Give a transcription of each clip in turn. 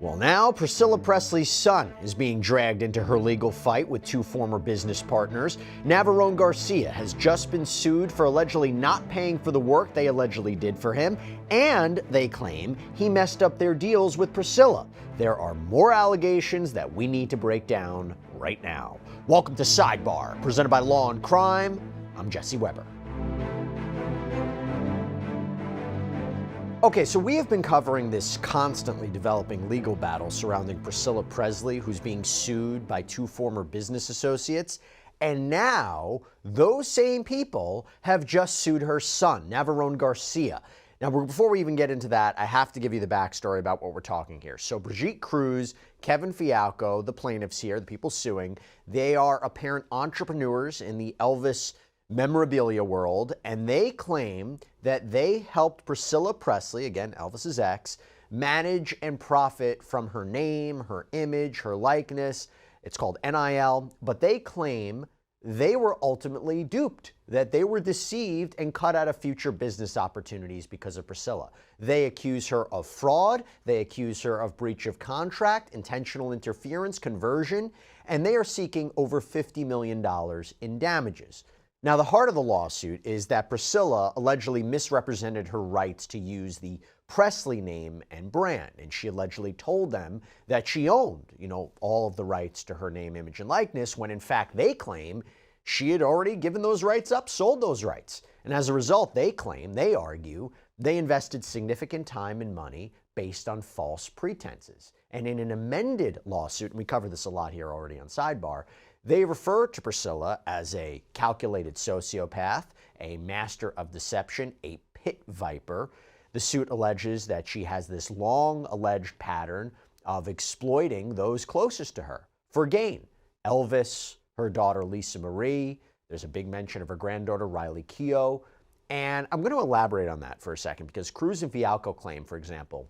Well, now Priscilla Presley's son is being dragged into her legal fight with two former business partners. Navarone Garcia has just been sued for allegedly not paying for the work they allegedly did for him, and they claim he messed up their deals with Priscilla. There are more allegations that we need to break down right now. Welcome to Sidebar, presented by Law&Crime. I'm Jesse Weber. Okay, so we have been covering this constantly developing legal battle surrounding Priscilla Presley, who's being sued by two former business associates. And now those same people have just sued her son, Navarone Garcia. Now, before we even get into that, I have to give you the backstory about what we're talking here. So Brigitte Cruz, Kevin Fialco, the plaintiffs here, the people suing, they are apparent entrepreneurs in the Elvis memorabilia world, and they claim that they helped Priscilla Presley, again, Elvis's ex, manage and profit from her name, her image, her likeness. It's called NIL, but they claim they were ultimately duped, that they were deceived and cut out of future business opportunities because of Priscilla. They accuse her of fraud, they accuse her of breach of contract, intentional interference, conversion, and they are seeking over $50 million in damages. Now, the heart of the lawsuit is that Priscilla allegedly misrepresented her rights to use the Presley name and brand, and she allegedly told them that she owned, all of the rights to her name, image, and likeness, when in fact they claim she had already given those rights up, sold those rights. And as a result, they claim, they argue, they invested significant time and money based on false pretenses. And in an amended lawsuit, and we cover this a lot here already on Sidebar, they refer to Priscilla as a calculated sociopath, a master of deception, a pit viper. The suit alleges that she has this long alleged pattern of exploiting those closest to her for gain. Elvis, her daughter Lisa Marie, there's a big mention of her granddaughter Riley Keough. And I'm going to elaborate on that for a second because Cruz and Fialco claim, for example,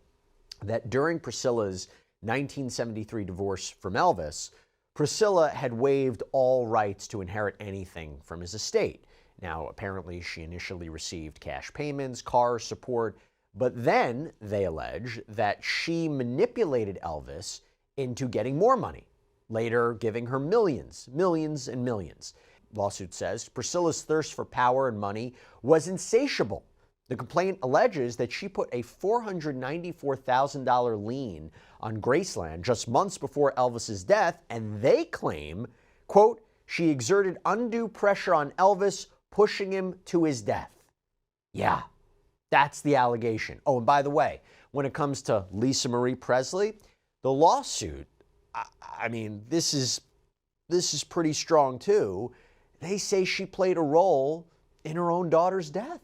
that during Priscilla's 1973 divorce from Elvis, Priscilla had waived all rights to inherit anything from his estate. Now, apparently, she initially received cash payments, car support, but then they allege that she manipulated Elvis into getting more money, later giving her millions and millions. Lawsuit says Priscilla's thirst for power and money was insatiable. The complaint alleges that she put a $494,000 lien on Graceland just months before Elvis's death, and they claim, quote, she exerted undue pressure on Elvis, pushing him to his death. Yeah, that's the allegation. Oh, and by the way, when it comes to Lisa Marie Presley, the lawsuit, I mean, this is pretty strong too. They say she played a role in her own daughter's death.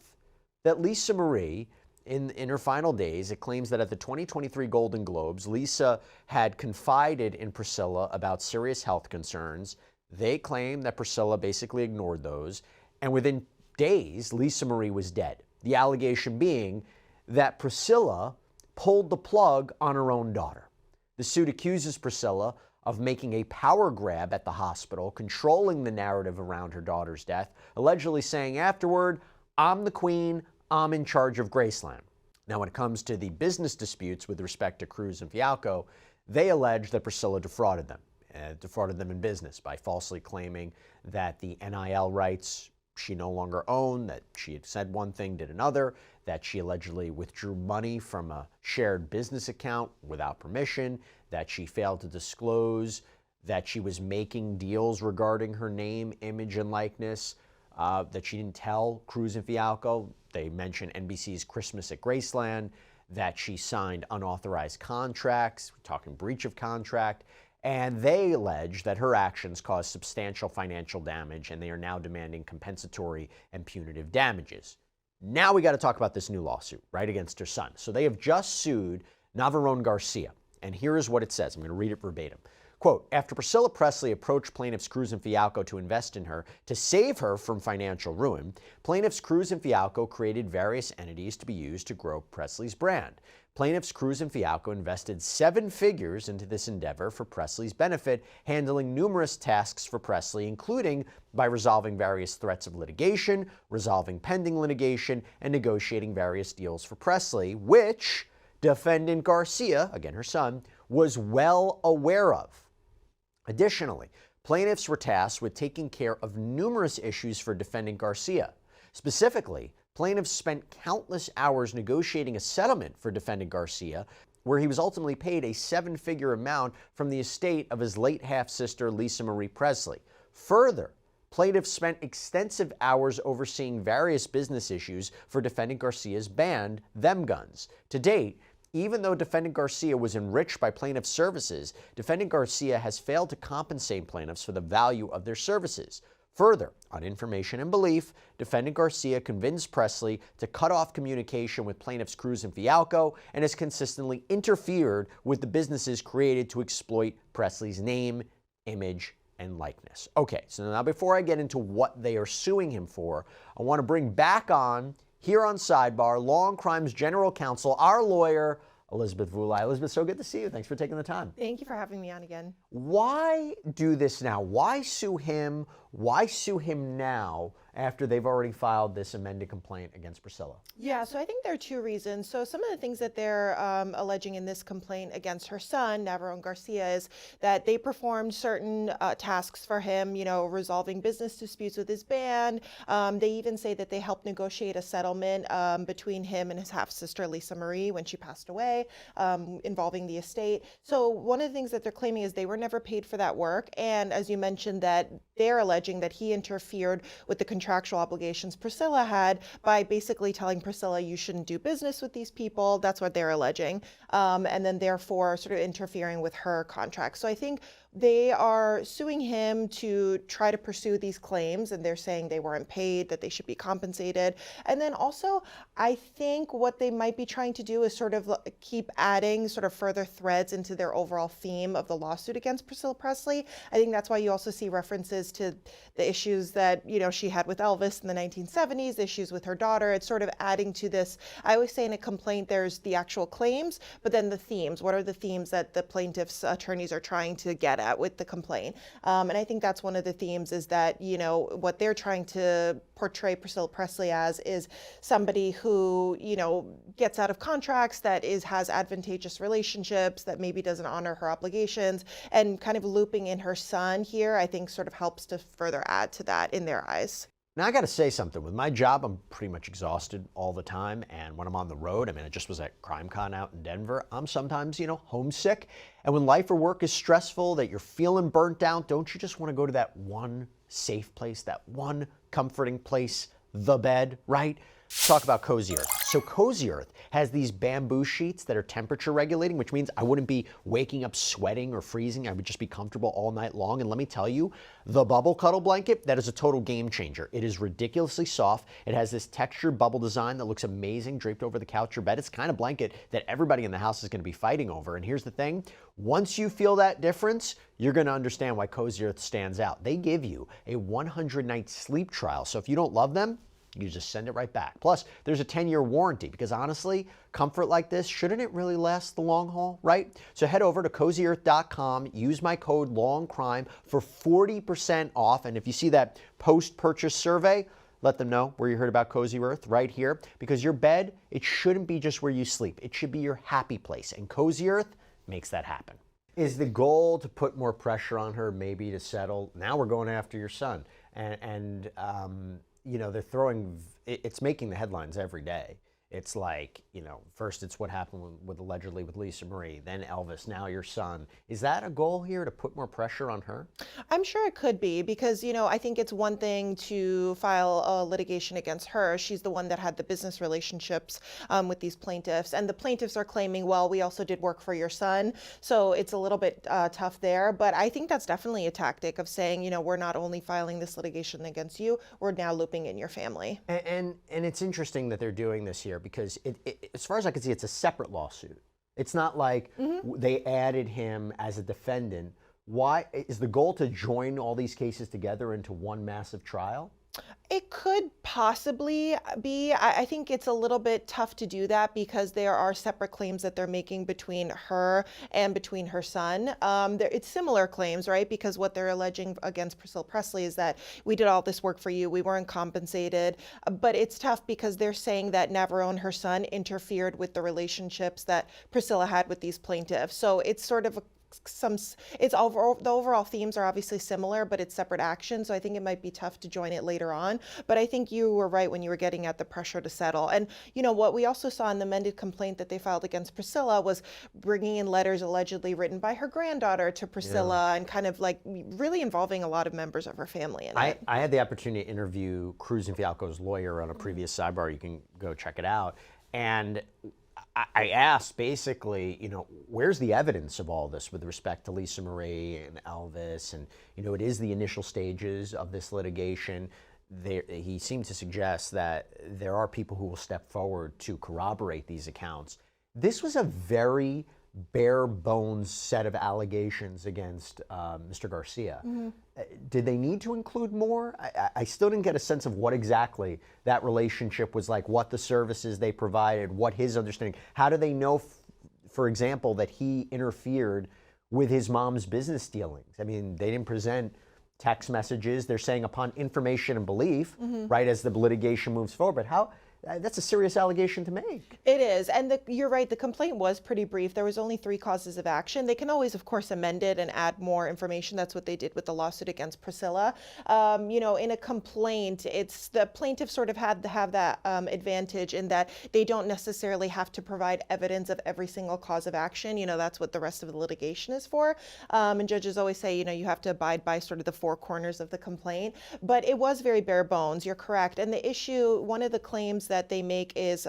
That Lisa Marie, in her final days, it claims that at the 2023 Golden Globes, Lisa had confided in Priscilla about serious health concerns. They claim that Priscilla basically ignored those, and within days, Lisa Marie was dead. The allegation being that Priscilla pulled the plug on her own daughter. The suit accuses Priscilla of making a power grab at the hospital, controlling the narrative around her daughter's death, allegedly saying afterward, "I'm the queen, I'm in charge of Graceland." Now, when it comes to the business disputes with respect to Cruz and Fialco, they allege that Priscilla defrauded them in business by falsely claiming that the NIL rights she no longer owned, that she had said one thing, did another, that she allegedly withdrew money from a shared business account without permission, that she failed to disclose that she was making deals regarding her name, image, and likeness, that she didn't tell Cruz and Fialco. They mention NBC's Christmas at Graceland, that she signed unauthorized contracts, we're talking breach of contract, and they allege that her actions caused substantial financial damage, and they are now demanding compensatory and punitive damages. Now we got to talk about this new lawsuit, right, against her son. So they have just sued Navarone Garcia, and here is what it says. I'm going to read it verbatim. Quote, after Priscilla Presley approached plaintiffs Cruz and Fialco to invest in her to save her from financial ruin, plaintiffs Cruz and Fialco created various entities to be used to grow Presley's brand. Plaintiffs Cruz and Fialco invested 7 figures into this endeavor for Presley's benefit, handling numerous tasks for Presley, including by resolving various threats of litigation, resolving pending litigation, and negotiating various deals for Presley, which defendant Garcia, again her son, was well aware of. Additionally, plaintiffs were tasked with taking care of numerous issues for defendant Garcia. Specifically, plaintiffs spent countless hours negotiating a settlement for defendant Garcia, where he was ultimately paid a seven-figure amount from the estate of his late half-sister Lisa Marie Presley. Further, plaintiffs spent extensive hours overseeing various business issues for defendant Garcia's band, Them Guns. To date, even though defendant Garcia was enriched by plaintiffs' services, defendant Garcia has failed to compensate plaintiffs for the value of their services. Further, on information and belief, defendant Garcia convinced Presley to cut off communication with plaintiffs Cruz and Fialco and has consistently interfered with the businesses created to exploit Presley's name, image, and likeness. Okay, so now before I get into what they are suing him for, I want to bring back on, here on Sidebar, Law&Crime's General Counsel, our lawyer, Elizabeth Vulaj. Elizabeth, so good to see you. Thanks for taking the time. Thank you for having me on again. Why do this now? Why sue him? Why sue him now after they've already filed this amended complaint against Priscilla? Yeah, so I think there are two reasons. So some of the things that they're alleging in this complaint against her son, Navarone Garcia, is that they performed certain tasks for him, resolving business disputes with his band. They even say that they helped negotiate a settlement between him and his half-sister, Lisa Marie, when she passed away, involving the estate. So one of the things that they're claiming is they were never paid for that work. And as you mentioned, that they're alleging that he interfered with the contractual obligations Priscilla had by basically telling Priscilla, you shouldn't do business with these people. That's what they're alleging. And then therefore sort of interfering with her contract. So I think they are suing him to try to pursue these claims, and they're saying they weren't paid, that they should be compensated. And then also, I think what they might be trying to do is sort of keep adding sort of further threads into their overall theme of the lawsuit against Priscilla Presley. I think that's why you also see references to the issues that, she had with Elvis in the 1970s, issues with her daughter. It's sort of adding to this. I always say in a complaint, there's the actual claims, but then the themes. What are the themes that the plaintiff's attorneys are trying to get at with the complaint? And I think that's one of the themes, is that, what they're trying to portray Priscilla Presley as is somebody who, gets out of contracts, that has advantageous relationships, that maybe doesn't honor her obligations, and kind of looping in her son here, I think sort of helps to further add to that in their eyes. Now, I got to say something. With my job, I'm pretty much exhausted all the time. And when I'm on the road, I just was at CrimeCon out in Denver, I'm sometimes, homesick. And when life or work is stressful, that you're feeling burnt out, don't you just want to go to that one safe place, that one comforting place, the bed, right? Let's talk about Cozy Earth. So Cozy Earth has these bamboo sheets that are temperature regulating, which means I wouldn't be waking up sweating or freezing. I would just be comfortable all night long. And let me tell you, the bubble cuddle blanket, that is a total game changer. It is ridiculously soft. It has this textured bubble design that looks amazing draped over the couch or bed. It's the kind of blanket that everybody in the house is going to be fighting over. And here's the thing. Once you feel that difference, you're going to understand why Cozy Earth stands out. They give you a 100-night sleep trial. So if you don't love them, you just send it right back. Plus, there's a 10-year warranty, because honestly, comfort like this, shouldn't it really last the long haul, right? So head over to CozyEarth.com, use my code LAW&Crime for 40% off. And if you see that post-purchase survey, let them know where you heard about Cozy Earth right here, because your bed, it shouldn't be just where you sleep. It should be your happy place, and Cozy Earth makes that happen. Is the goal to put more pressure on her, maybe to settle? Now we're going after your son. They're throwing, it's making the headlines every day. It's like, first it's what happened with allegedly with Lisa Marie, then Elvis, now your son. Is that a goal here, to put more pressure on her? I'm sure it could be, because, I think it's one thing to file a litigation against her. She's the one that had the business relationships with these plaintiffs. And the plaintiffs are claiming, well, we also did work for your son. So it's a little bit tough there. But I think that's definitely a tactic of saying, we're not only filing this litigation against you, we're now looping in your family. And it's interesting that they're doing this here, because as far as I can see, it's a separate lawsuit. It's not like they added him as a defendant. Why is the goal to join all these cases together into one massive trial? It It could possibly be. I think it's a little bit tough to do that because there are separate claims that they're making between her and between her son. It's similar claims, right? Because what they're alleging against Priscilla Presley is that we did all this work for you, we weren't compensated. But it's tough because they're saying that Navarone, her son, interfered with the relationships that Priscilla had with these plaintiffs. So it's sort of the overall themes are obviously similar, but it's separate actions. So I think it might be tough to join it later on. But I think you were right when you were getting at the pressure to settle. And what we also saw in the amended complaint that they filed against Priscilla was bringing in letters allegedly written by her granddaughter to Priscilla, and kind of like really involving a lot of members of her family in it. I had the opportunity to interview Cruz and Fialco's lawyer on a previous Sidebar. You can go check it out. And I asked basically, where's the evidence of all this with respect to Lisa Marie and Elvis? And, it is the initial stages of this litigation. He seemed to suggest that there are people who will step forward to corroborate these accounts. This was a very bare bones set of allegations against Mr. Garcia. Did they need to include more? I still didn't get a sense of what exactly that relationship was like, what the services they provided, what his understanding. How do they know, for example, that he interfered with his mom's business dealings? I mean, they didn't present text messages. They're saying upon information and belief, right, as the litigation moves forward. But how? That's a serious allegation to make. It is. And you're right, the complaint was pretty brief. There was only 3 causes of action. They can always, of course, amend it and add more information. That's what they did with the lawsuit against Priscilla. In a complaint, it's the plaintiff sort of had to have that advantage in that they don't necessarily have to provide evidence of every single cause of action. That's what the rest of the litigation is for. And judges always say, you have to abide by sort of the 4 corners of the complaint. But it was very bare bones. You're correct. And the issue, one of the claims that they make is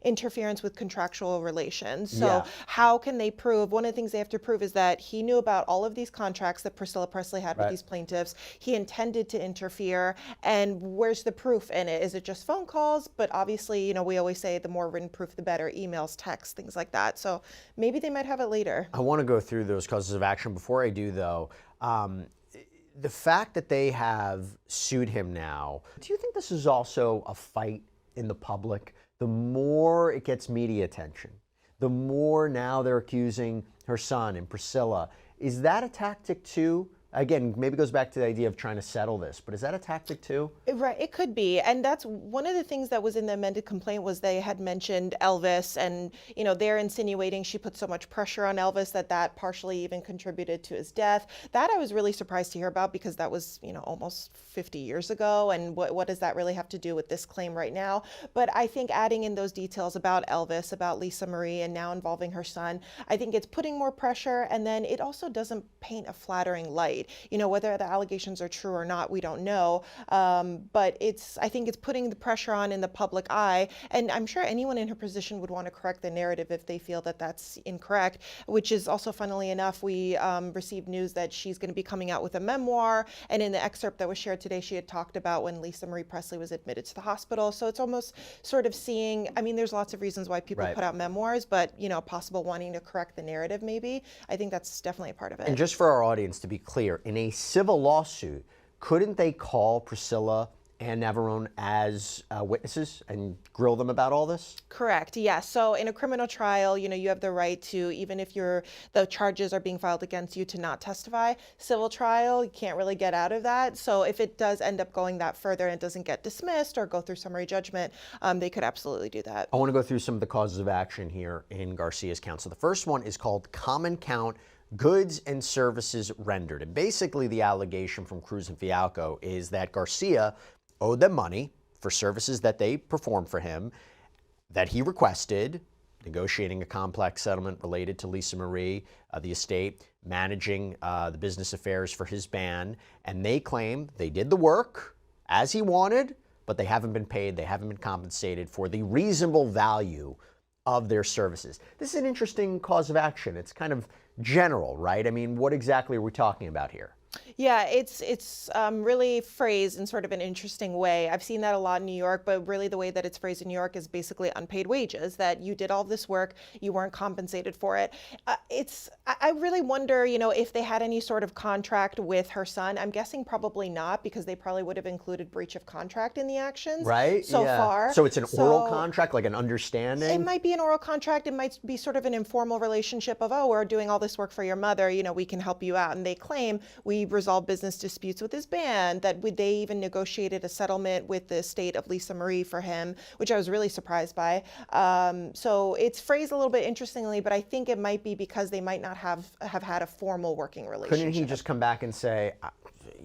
interference with contractual relations. So how can they prove? One of the things they have to prove is that he knew about all of these contracts that Priscilla Presley had with these plaintiffs. He intended to interfere. And where's the proof in it? Is it just phone calls? But obviously, we always say the more written proof, the better. Emails, texts, things like that. So maybe they might have it later. I want to go through those causes of action. Before I do, though, the fact that they have sued him now, do you think this is also a fight in the public? The more it gets media attention, the more now they're accusing her son and Priscilla. Is that a tactic too? Again, maybe goes back to the idea of trying to settle this, but is that a tactic too? Right, it could be. And that's one of the things that was in the amended complaint was they had mentioned Elvis and, they're insinuating she put so much pressure on Elvis that partially even contributed to his death. That I was really surprised to hear about because that was, almost 50 years ago. And what does that really have to do with this claim right now? But I think adding in those details about Elvis, about Lisa Marie, and now involving her son, I think it's putting more pressure. And then it also doesn't paint a flattering light. Whether the allegations are true or not, we don't know. But I think it's putting the pressure on in the public eye. And I'm sure anyone in her position would want to correct the narrative if they feel that that's incorrect, which is also, funnily enough, we received news that she's going to be coming out with a memoir. And in the excerpt that was shared today, she had talked about when Lisa Marie Presley was admitted to the hospital. So it's almost sort of seeing, there's lots of reasons why people put out memoirs, but, possible wanting to correct the narrative maybe. I think that's definitely a part of it. And just for our audience to be clear, in a civil lawsuit, couldn't they call Priscilla and Navarone as witnesses and grill them about all this? Correct, yes. So in a criminal trial, you have the right to, even if the charges are being filed against you, to not testify. Civil trial, you can't really get out of that. So if it does end up going that further and it doesn't get dismissed or go through summary judgment, they could absolutely do that. I want to go through some of the causes of action here in Garcia's count. So the first one is called common count goods and services rendered. And basically the allegation from Cruz and Fialco is that Garcia owed them money for services that they performed for him, that he requested, negotiating a complex settlement related to Lisa Marie, the estate, managing the business affairs for his band, and they claim they did the work as he wanted, but they haven't been paid, they haven't been compensated for the reasonable value of their services. This is an interesting cause of action. It's kind of general, right? What exactly are we talking about here? Yeah, it's really phrased in sort of an interesting way. I've seen that a lot in New York, but really the way that it's phrased in New York is basically unpaid wages, that you did all this work, you weren't compensated for it. I really wonder, if they had any sort of contract with her son. I'm guessing probably not, because they probably would have included breach of contract in the actions Right? so Yeah. far. So it's an oral So contract, like an it understanding? might be an oral contract. It might be sort of an informal relationship of, oh, we're doing all this work for your mother. We can help you out. And they claim we resolved business disputes with his band, that they even negotiated a settlement with the estate of Lisa Marie for him, which I was really surprised by. So it's phrased a little bit interestingly, but I think it might be because they might not have had a formal working relationship. Couldn't he just come back and say,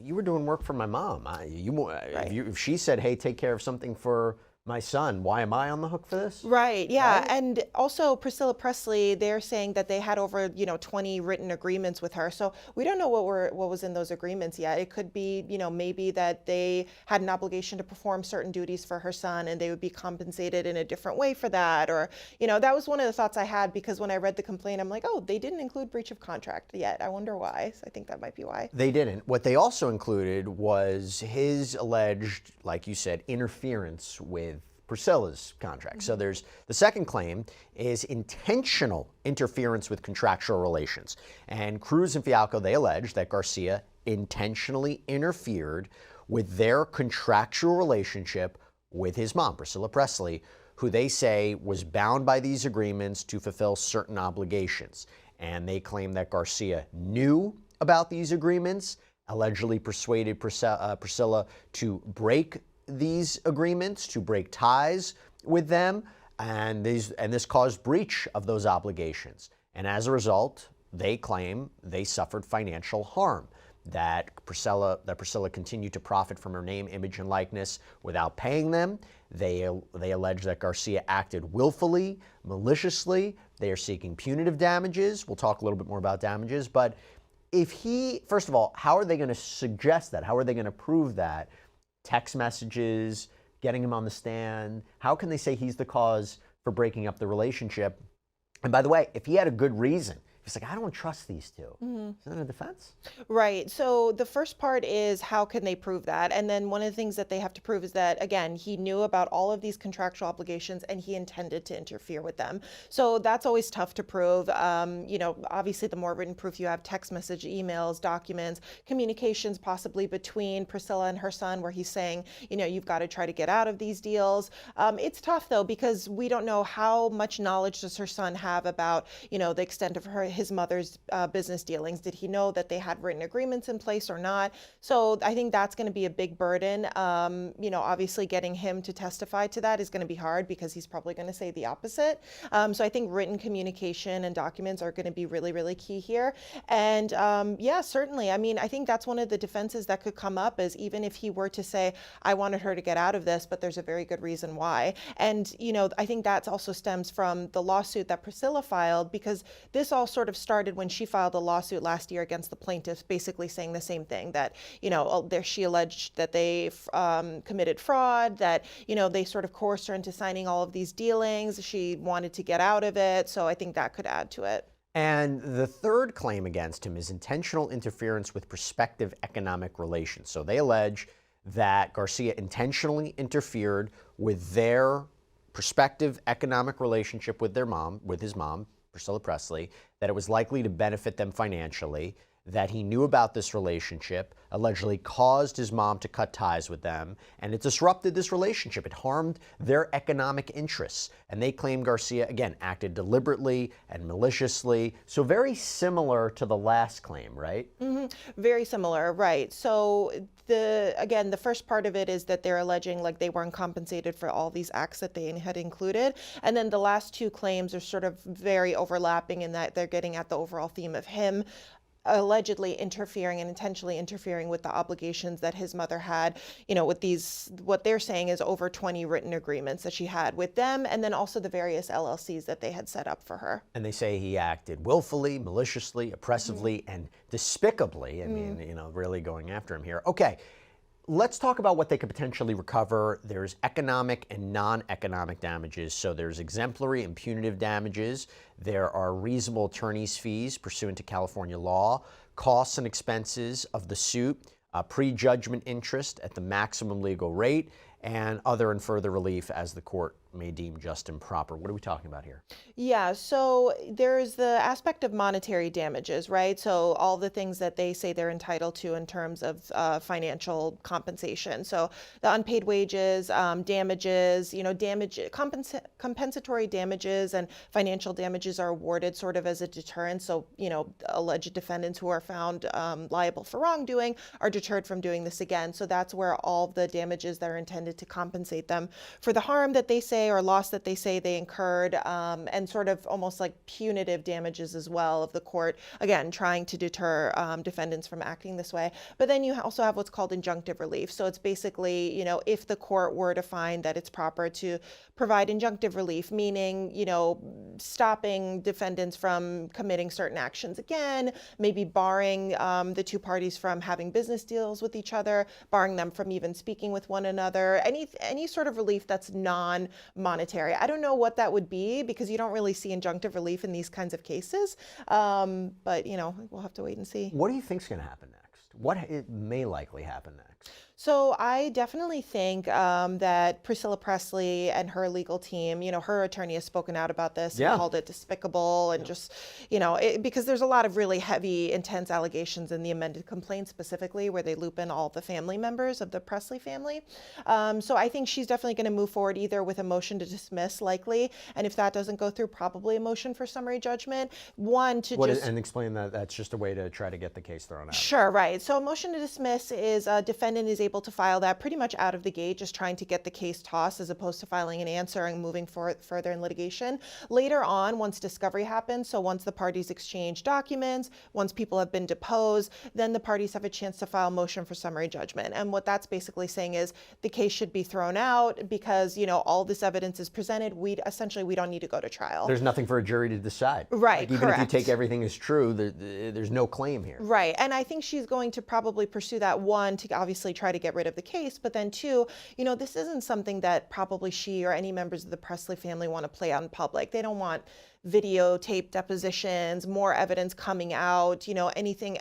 you were doing work for my mom. If she said, hey, take care of something for my son, why am I on the hook for this? Right, yeah. Right? And also Priscilla Presley, they're saying that they had over, 20 written agreements with her. So we don't know what was in those agreements yet. It could be, maybe that they had an obligation to perform certain duties for her son and they would be compensated in a different way for that. Or, that was one of the thoughts I had, because when I read the complaint, I'm like, oh, they didn't include breach of contract yet. I wonder why. So I think that might be why. They didn't. What they also included was his alleged, like you said, interference with Priscilla's contract. So there's the second claim is intentional interference with contractual relations. And Cruz and Fialco, they allege that Garcia intentionally interfered with their contractual relationship with his mom, Priscilla Presley, who they say was bound by these agreements to fulfill certain obligations. And they claim that Garcia knew about these agreements, allegedly persuaded Priscilla to break these agreements, to break ties with them, and this caused breach of those obligations. And as a result, they claim they suffered financial harm, that Priscilla continued to profit from her name, image, and likeness without paying them. They allege that Garcia acted willfully, maliciously. They are seeking punitive damages. We'll talk a little bit more about damages, but first of all, how are they going to suggest that? How are they going to prove that? Text messages, getting him on the stand. How can they say he's the cause for breaking up the relationship? And by the way, if he had a good reason, he's like, I don't trust these two. Is that a defense? Right. So the first part is, how can they prove that? And then one of the things that they have to prove is that, again, he knew about all of these contractual obligations and he intended to interfere with them. So that's always tough to prove. Obviously, the more written proof you have, text message, emails, documents, communications possibly between Priscilla and her son, where he's saying, you've got to try to get out of these deals. It's tough, though, because we don't know how much knowledge does her son have about, the extent of his mother's business dealings. Did he know that they had written agreements in place or not? So I think that's going to be a big burden. Obviously getting him to testify to that is going to be hard, because he's probably going to say the opposite. So I think written communication and documents are going to be really, really key here. And yeah, certainly. I mean, I think that's one of the defenses that could come up, is even if he were to say, I wanted her to get out of this, but there's a very good reason why. And, I think that also stems from the lawsuit that Priscilla filed, because this all sort of started when she filed a lawsuit last year against the plaintiffs, basically saying the same thing, that, she alleged that they committed fraud, that, they sort of coerced her into signing all of these dealings. She wanted to get out of it. So I think that could add to it. And the third claim against him is intentional interference with prospective economic relations. So they allege that Garcia intentionally interfered with their prospective economic relationship with his mom, Priscilla Presley, that it was likely to benefit them financially, that he knew about this relationship, allegedly caused his mom to cut ties with them, and it disrupted this relationship. It harmed their economic interests. And they claim Garcia, again, acted deliberately and maliciously. So very similar to the last claim, right? Very similar, right. So the first part of it is that they're alleging like they weren't compensated for all these acts that they had included. And then the last two claims are sort of very overlapping in that they're getting at the overall theme of him allegedly interfering and intentionally interfering with the obligations that his mother had, with these, what they're saying is over 20 written agreements that she had with them, and then also the various LLCs that they had set up for her. And they say he acted willfully, maliciously, oppressively, and despicably. I mean, really going after him here. Okay, let's talk about what they could potentially recover. There's economic and non-economic damages. So there's exemplary and punitive damages. There are reasonable attorney's fees pursuant to California law, costs and expenses of the suit, prejudgment interest at the maximum legal rate, and other and further relief as the court may deem just and proper. What are we talking about here? Yeah, so there's the aspect of monetary damages, right? So all the things that they say they're entitled to in terms of financial compensation. So the unpaid wages, damages, compensatory damages and financial damages are awarded sort of as a deterrent. So, alleged defendants who are found liable for wrongdoing are deterred from doing this again. So that's where all the damages that are intended to compensate them for the harm that they say or loss that they say they incurred, and sort of almost like punitive damages as well of the court, again, trying to deter defendants from acting this way. But then you also have what's called injunctive relief. So it's basically, if the court were to find that it's proper to provide injunctive relief, meaning, stopping defendants from committing certain actions again, maybe barring the two parties from having business deals with each other, barring them from even speaking with one another, any sort of relief that's non-monetary. I don't know what that would be because you don't really see injunctive relief in these kinds of cases, but we'll have to wait and see. What do you think is going to happen next? What it may likely happen next? So I definitely think that Priscilla Presley and her legal team, her attorney has spoken out about this and called it despicable and just, because there's a lot of really heavy, intense allegations in the amended complaint specifically where they loop in all the family members of the Presley family. So I think she's definitely going to move forward either with a motion to dismiss likely, and if that doesn't go through, probably a motion for summary judgment. And explain that that's just a way to try to get the case thrown out. Sure, right. So a motion to dismiss is a defendant is able to file that pretty much out of the gate, just trying to get the case tossed as opposed to filing an answer and moving further in litigation. Later on, once discovery happens, so once the parties exchange documents, once people have been deposed, then the parties have a chance to file a motion for summary judgment. And what that's basically saying is the case should be thrown out because, all this evidence is presented. We don't need to go to trial. There's nothing for a jury to decide. Right, even if you take everything as true, there's no claim here. Right, and I think she's going to probably pursue that, one, to obviously try to get rid of the case, but then two, this isn't something that probably she or any members of the Presley family want to play out in public. They don't want videotape depositions, more evidence coming out, anything,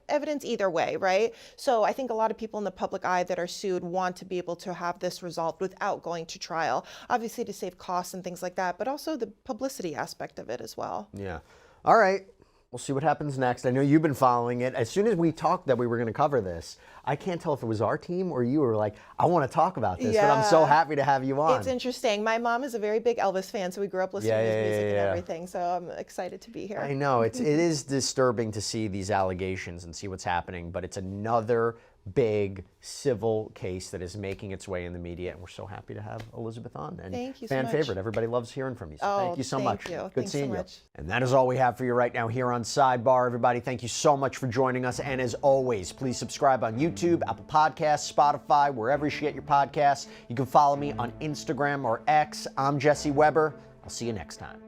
evidence either way, right? So I think a lot of people in the public eye that are sued want to be able to have this resolved without going to trial, obviously to save costs and things like that, but also the publicity aspect of it as well. Yeah. All right. We'll see what happens next. I know you've been following it. As soon as we talked that we were going to cover this, I can't tell if it was our team or you were like, I want to talk about this, but I'm so happy to have you on. It's interesting. My mom is a very big Elvis fan, so we grew up listening to his music and everything, so I'm excited to be here. I know. It is disturbing to see these allegations and see what's happening, but it's another big civil case that is making its way in the media, and we're so happy to have Elizabeth on. And thank you so fan much. favorite. Everybody loves hearing from you. So thank you so much. You. Good seeing you. And that is all we have for you right now here on Sidebar. Everybody, thank you so much for joining us. And as always, please subscribe on YouTube, Apple Podcasts, Spotify, wherever you should get your podcasts. You can follow me on Instagram or X. I'm Jesse Weber. I'll see you next time.